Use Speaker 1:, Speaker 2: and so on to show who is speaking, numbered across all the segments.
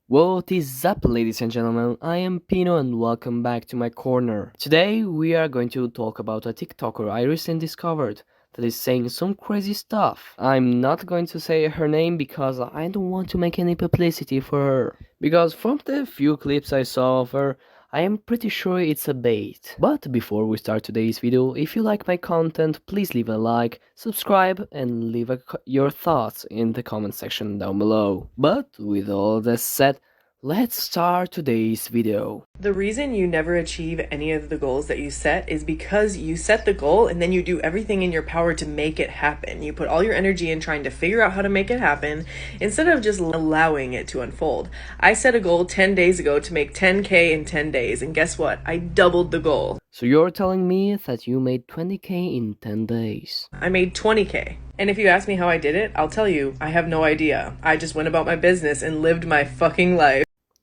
Speaker 1: What is up, ladies and gentlemen? I am Pino and welcome back to my corner. Today we are going to talk about a TikToker I recently discovered that is saying some crazy stuff. I'm not going to say her name because I don't want to make any publicity for her. Because from the few clips I saw of her, I am pretty sure it's a bait. But before we start today's video, if you like my content, please leave a like, subscribe, and leave your thoughts in the comment section down below. But with all that said, let's start today's video.
Speaker 2: The reason you never achieve any of the goals that you set is because you set the goal and then you do everything in your power to make it happen. You put all your energy in trying to figure out how to make it happen instead of just allowing it to unfold. I set a goal 10 days ago to make 10K in 10 days, and guess what? I doubled the goal.
Speaker 1: So you're telling me that you made 20K in 10 days?
Speaker 2: I made 20K. And if you ask me how I did it, I'll tell you, I have no idea. I just went about my business and lived my fucking life.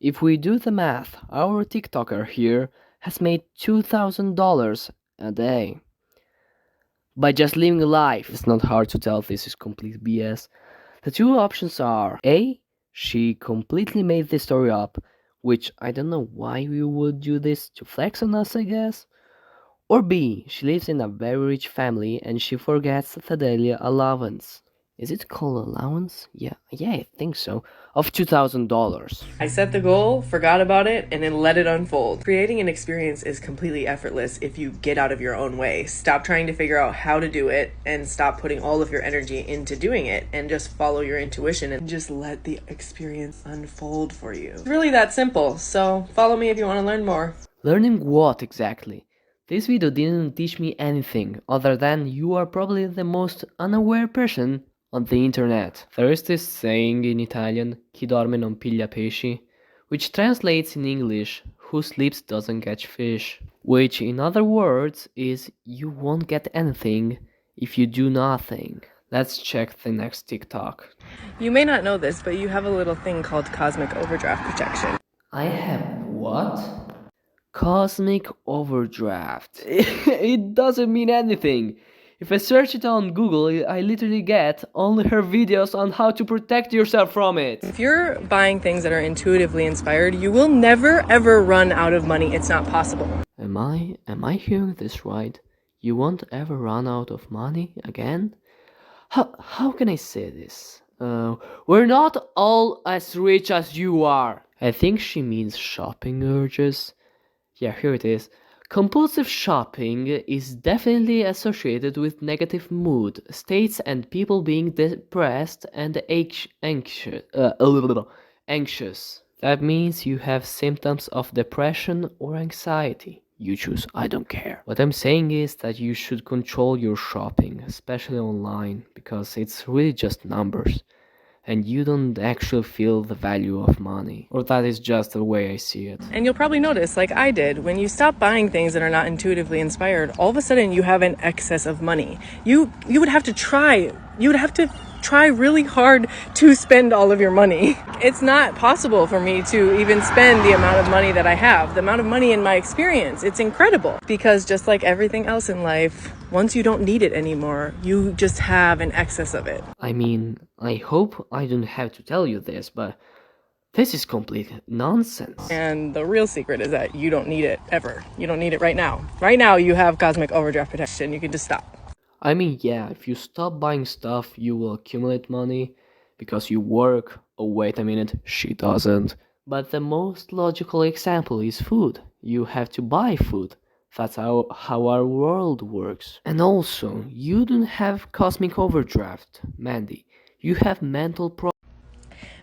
Speaker 1: If we do the math, our TikToker here has made $2,000 a day by just living life. It's not hard to tell this is complete BS. The two options are A. She completely made this story up, which I don't know why we would do this, to flex on us, I guess. Or B. She lives in a very rich family and she forgets the daily allowance. Is it called allowance? Yeah, I think so. Of $2,000.
Speaker 2: I set the goal, forgot about it, and then let it unfold. Creating an experience is completely effortless if you get out of your own way. Stop trying to figure out how to do it and stop putting all of your energy into doing it and just follow your intuition and just let the experience unfold for you. It's really that simple, so follow me if you want to learn more.
Speaker 1: Learning what exactly? This video didn't teach me anything other than you are probably the most unaware person on the internet. There is this saying in Italian, chi dorme non piglia pesci, which translates in English, who sleeps doesn't catch fish. Which in other words is, you won't get anything if you do nothing. Let's check the next TikTok.
Speaker 2: You may not know this, but you have a little thing called cosmic overdraft protection.
Speaker 1: I have what? Cosmic overdraft. It doesn't mean anything. If I search it on Google, I literally get only her videos on how to protect yourself from it.
Speaker 2: If you're buying things that are intuitively inspired, you will never ever run out of money. It's not possible.
Speaker 1: Am I hearing this right? You won't ever run out of money again? How can I say this? We're not all as rich as you are. I think she means shopping urges. Yeah, here it is. Compulsive shopping is definitely associated with negative mood states and people being depressed and anxious. That means you have symptoms of depression or anxiety. You choose, I don't care. What I'm saying is that you should control your shopping, especially online, because it's really just numbers. And you don't actually feel the value of money. Or that is just the way I see it.
Speaker 2: And you'll probably notice, like I did, when you stop buying things that are not intuitively inspired, all of a sudden you have an excess of money. You would have to try really hard to spend all of your money. It's not possible for me to even spend the amount of money that I have. The amount of money in my experience, it's incredible. Because just like everything else in life, once you don't need it anymore, you just have an excess of it.
Speaker 1: I mean, I hope I don't have to tell you this, but this is complete nonsense.
Speaker 2: And the real secret is that you don't need it ever. You don't need it right now. Right now you have cosmic overdraft protection. You can just stop.
Speaker 1: I mean, yeah, if you stop buying stuff, you will accumulate money because you work. Oh, wait a minute, she doesn't. But the most logical example is food. You have to buy food. That's how our world works. And also, you don't have cosmic overdraft, Mandy. You have mental problems.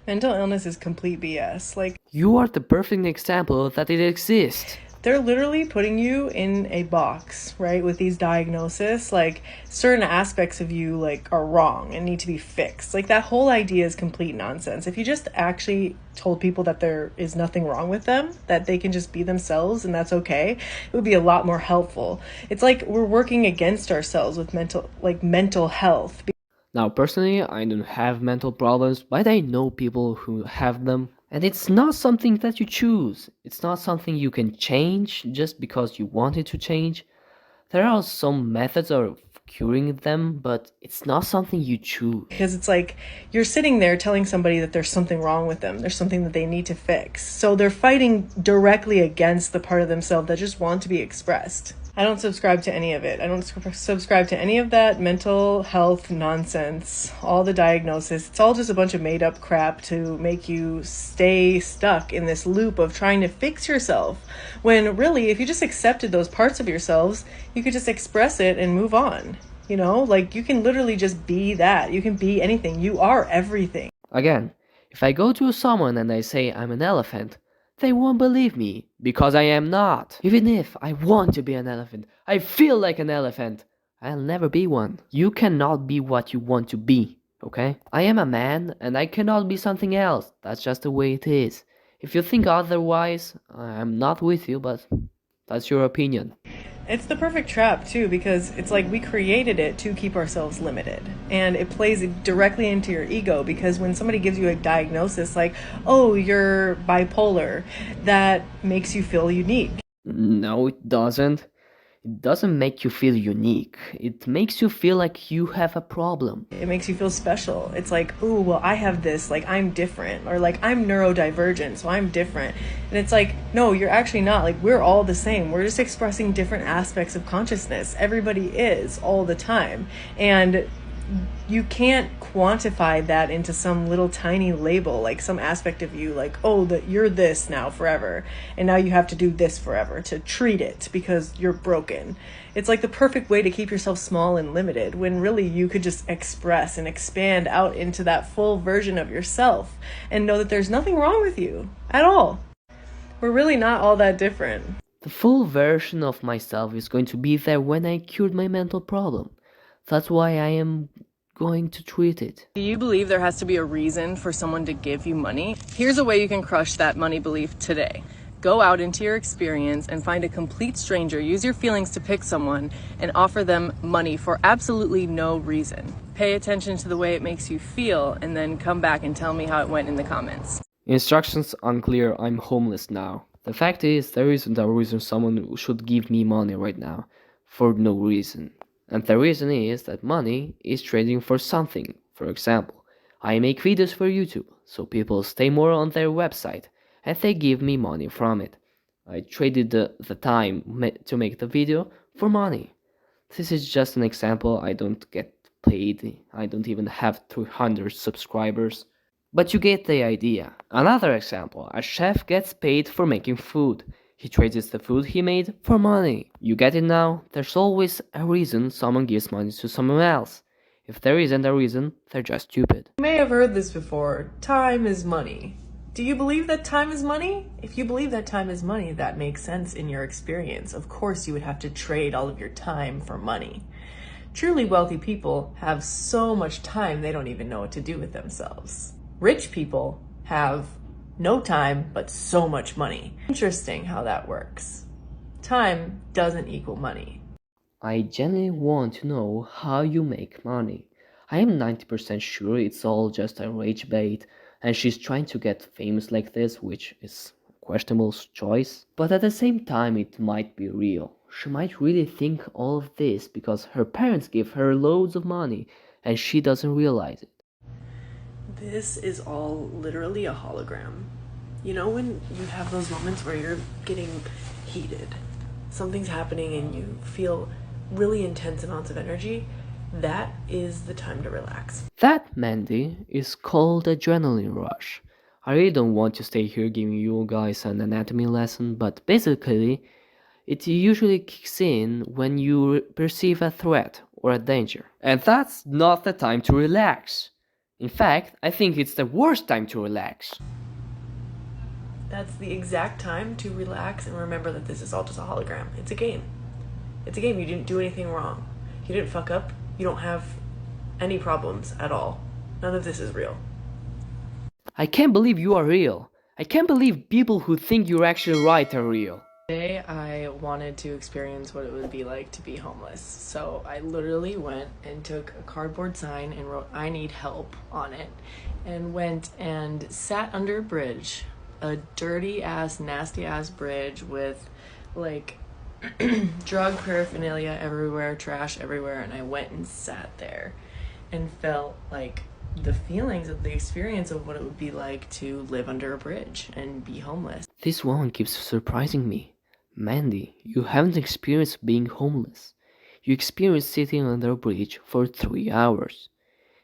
Speaker 2: Mental illness is complete BS. Like,
Speaker 1: You are the perfect example that it exists.
Speaker 2: they're literally putting you in a box, right, with these diagnoses. Like, certain aspects of you, like, are wrong and need to be fixed. Like, that whole idea is complete nonsense. If you just actually told people that there is nothing wrong with them, that they can just be themselves and that's okay, it would be a lot more helpful. It's like we're working against ourselves with mental health.
Speaker 1: Now, personally, I don't have mental problems, but I know people who have them. And it's not something that you choose. It's not something you can change just because you want it to change. There are some methods of curing them, but it's not something you choose.
Speaker 2: Because it's like you're sitting there telling somebody that there's something wrong with them, there's something that they need to fix. So they're fighting directly against the part of themselves that just want to be expressed. I don't subscribe to any of it. I don't subscribe to any of that mental health nonsense, all the diagnosis. It's all just a bunch of made up crap to make you stay stuck in this loop of trying to fix yourself. When really, if you just accepted those parts of yourselves, you could just express it and move on. You know, like you can literally just be that. You can be anything. You are everything.
Speaker 1: Again, if I go to someone and I say I'm an elephant, they won't believe me, because I am not. Even if I want to be an elephant, I feel like an elephant, I'll never be one. You cannot be what you want to be, okay? I am a man, and I cannot be something else. That's just the way it is. If you think otherwise, I'm not with you, but that's your opinion.
Speaker 2: It's the perfect trap, too, because it's like we created it to keep ourselves limited. And it plays directly into your ego, because when somebody gives you a diagnosis like, oh, you're bipolar, that makes you feel unique.
Speaker 1: No, it doesn't. It doesn't make you feel unique. It makes you feel like you have a problem.
Speaker 2: It makes you feel special. It's like, oh, well, I have this, like, I'm different. Or like, I'm neurodivergent, so I'm different. And it's like, no, you're actually not. Like, we're all the same. We're just expressing different aspects of consciousness. Everybody is all the time. And you can't quantify that into some little tiny label, like some aspect of you, like, oh, that you're this now forever, and now you have to do this forever to treat it because you're broken. It's like the perfect way to keep yourself small and limited, when really you could just express and expand out into that full version of yourself and know that there's nothing wrong with you at all. We're really not all that different.
Speaker 1: The full version of myself is going to be there when I cured my mental problem. That's why I am going to treat it.
Speaker 2: Do you believe there has to be a reason for someone to give you money? Here's a way you can crush that money belief today. Go out into your experience and find a complete stranger, use your feelings to pick someone, and offer them money for absolutely no reason. Pay attention to the way it makes you feel, and then come back and tell me how it went in the comments.
Speaker 1: Instructions unclear, I'm homeless now. The fact is, there isn't a reason someone should give me money right now. For no reason. And the reason is that money is trading for something. For example, I make videos for YouTube, so people stay more on their website, and they give me money from it. I traded the time to make the video for money. This is just an example. I don't get paid. I don't even have 300 subscribers. But you get the idea. Another example, a chef gets paid for making food. He trades the food he made for money. You get it now? There's always a reason someone gives money to someone else. If there isn't a reason, they're just stupid.
Speaker 2: You may have heard this before. Time is money. Do you believe that time is money? If you believe that time is money, that makes sense in your experience. Of course, you would have to trade all of your time for money. Truly wealthy people have so much time they don't even know what to do with themselves. Rich people have no time, but so much money. Interesting how that works. Time doesn't equal money.
Speaker 1: I genuinely want to know how you make money. I am 90% sure it's all just a rage bait, and she's trying to get famous like this, which is a questionable choice. But at the same time, it might be real. She might really think all of this because her parents give her loads of money, and she doesn't realize it.
Speaker 2: This is all literally a hologram. You know when you have those moments where you're getting heated, something's happening and you feel really intense amounts of energy? That is the time to relax.
Speaker 1: That, Mandy, is called adrenaline rush. I really don't want to stay here giving you guys an anatomy lesson, but basically, it usually kicks in when you perceive a threat or a danger. And that's not the time to relax. In fact, I think it's the worst time to relax.
Speaker 2: That's the exact time to relax and remember that this is all just a hologram. It's a game. It's a game. You didn't do anything wrong. You didn't fuck up. You don't have any problems at all. None of this is real.
Speaker 1: I can't believe you are real. I can't believe people who think you're actually right are real.
Speaker 2: Today I wanted to experience what it would be like to be homeless. So I literally went and took a cardboard sign and wrote "I need help" on it, and went and sat under a bridge, a dirty ass, nasty ass bridge with like Drug paraphernalia everywhere, trash everywhere, and I went and sat there and felt like the feelings of the experience of what it would be like to live under a bridge and be homeless.
Speaker 1: This woman keeps surprising me. Mandy, you haven't experienced being homeless. You experienced sitting under a bridge for 3 hours.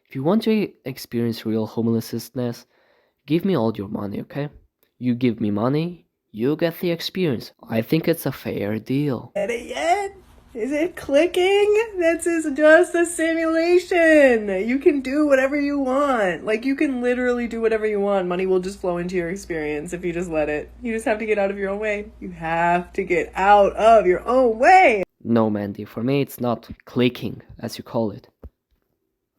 Speaker 1: If you want to experience real homelessness, give me all your money, okay? You give me money, you get the experience. I think it's a fair deal.
Speaker 2: Get it yet? Is it clicking? This is just a simulation. You can do whatever you want. Like, you can literally do whatever you want. Money will just flow into your experience if you just let it. You just have to get out of your own way. You have to get out of your own way.
Speaker 1: No, Mandy, for me it's not clicking, as you call it.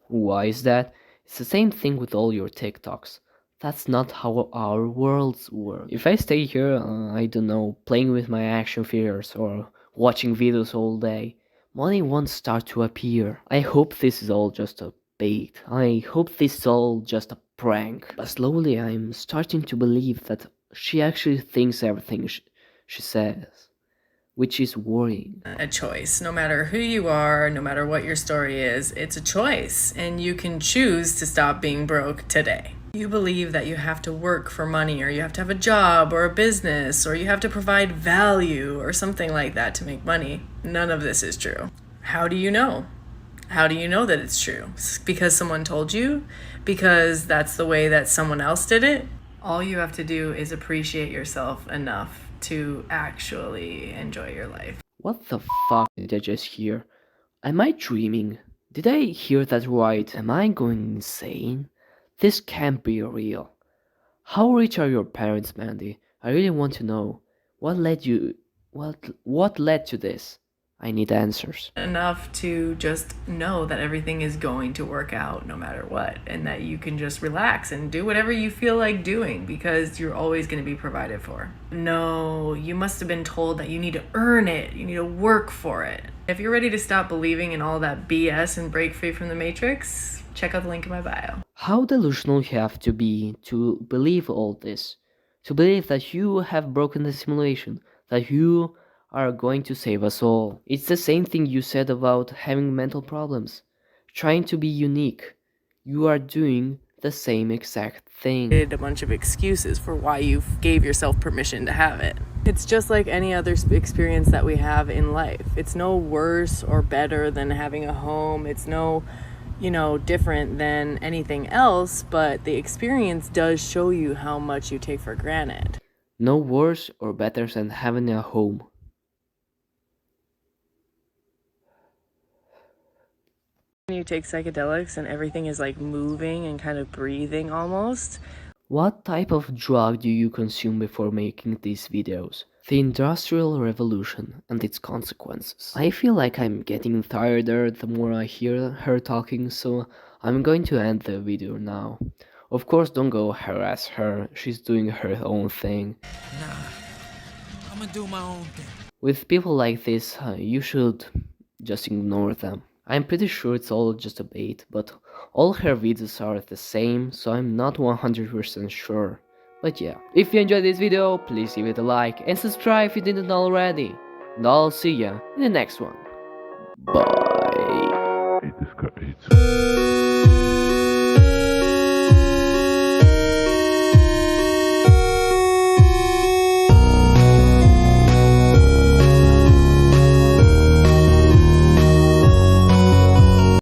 Speaker 1: Why is that? It's the same thing with all your TikToks. That's not how our worlds work. If I stay here, I don't know, playing with my action figures or watching videos all day, money won't start to appear. I hope this is all just a bait. I hope this is all just a prank. But slowly I'm starting to believe that she actually thinks everything she says, which is worrying.
Speaker 2: A choice. No matter who you are, no matter what your story is, it's a choice, and you can choose to stop being broke today. You believe that you have to work for money, or you have to have a job or a business, or you have to provide value or something like that to make money. None of this is true. How do you know? How do you know that it's true? Because someone told you? Because that's the way that someone else did it? All you have to do is appreciate yourself enough to actually enjoy your life.
Speaker 1: What the fuck did I just hear? Am I dreaming? Did I hear that right? Am I going insane? This can't be real. How rich are your parents, Mandy? I really want to know. What led to this? I need answers.
Speaker 2: Enough to just know that everything is going to work out no matter what, and that you can just relax and do whatever you feel like doing because you're always going to be provided for. No, you must have been told that you need to earn it, you need to work for it. If you're ready to stop believing in all that BS and break free from the matrix, check out the link in my bio.
Speaker 1: How delusional you have to be to believe all this? To believe that you have broken the simulation, that you are going to save us all. It's the same thing you said about having mental problems, trying to be unique. You are doing the same exact thing.
Speaker 2: A bunch of excuses for why you gave yourself permission to have it. It's just like any other experience that we have in life. It's no worse or better than having a home. It's no, different than anything else, but the experience does show you how much you take for granted.
Speaker 1: No worse or better than having a home.
Speaker 2: When you take psychedelics and everything is like moving and kind of breathing almost.
Speaker 1: What type of drug do you consume before making these videos? The Industrial Revolution and its consequences. I feel like I'm getting tireder the more I hear her talking, so I'm going to end the video now. Of course, don't go harass her, she's doing her own thing.
Speaker 3: Nah, I'm gonna do my own thing.
Speaker 1: With people like this, you should just ignore them. I'm pretty sure it's all just a bait, but all her videos are the same, so I'm not 100% sure. But yeah, if you enjoyed this video, please give it a like and subscribe if you didn't already. And I'll see ya in the next one. Bye.
Speaker 4: Hate this cut.